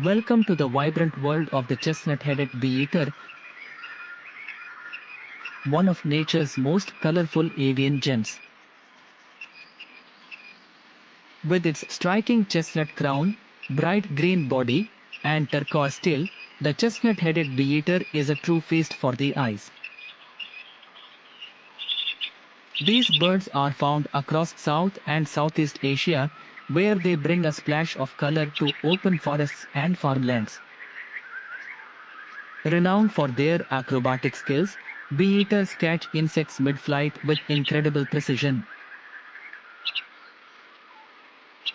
Welcome to the vibrant world of the chestnut-headed bee-eater, one of nature's most colorful avian gems. With its striking chestnut crown, bright green body, and turquoise tail, the chestnut-headed bee-eater is a true feast for the eyes. These birds are found across South and Southeast Asia, where they bring a splash of color to open forests and farmlands. Renowned for their acrobatic skills, bee-eaters catch insects mid-flight with incredible precision.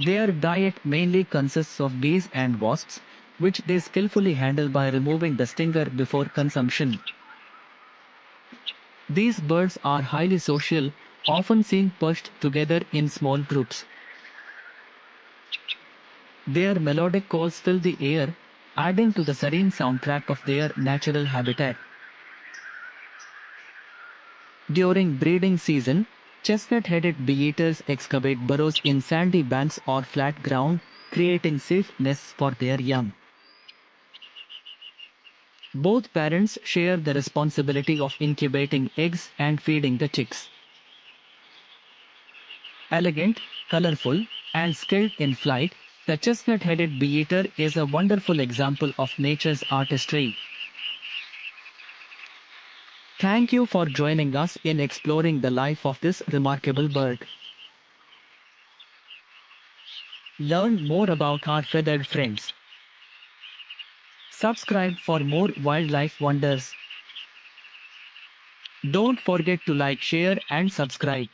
Their diet mainly consists of bees and wasps, which they skillfully handle by removing the stinger before consumption. These birds are highly social, often seen perched together in small groups. Their melodic calls fill the air, adding to the serene soundtrack of their natural habitat. During breeding season, chestnut-headed bee-eaters excavate burrows in sandy banks or flat ground, creating safe nests for their young. Both parents share the responsibility of incubating eggs and feeding the chicks. Elegant, colorful, and skilled in flight, the chestnut-headed bee-eater is a wonderful example of nature's artistry. Thank you for joining us in exploring the life of this remarkable bird. Learn more about our feathered friends. Subscribe for more wildlife wonders. Don't forget to like, share, and subscribe.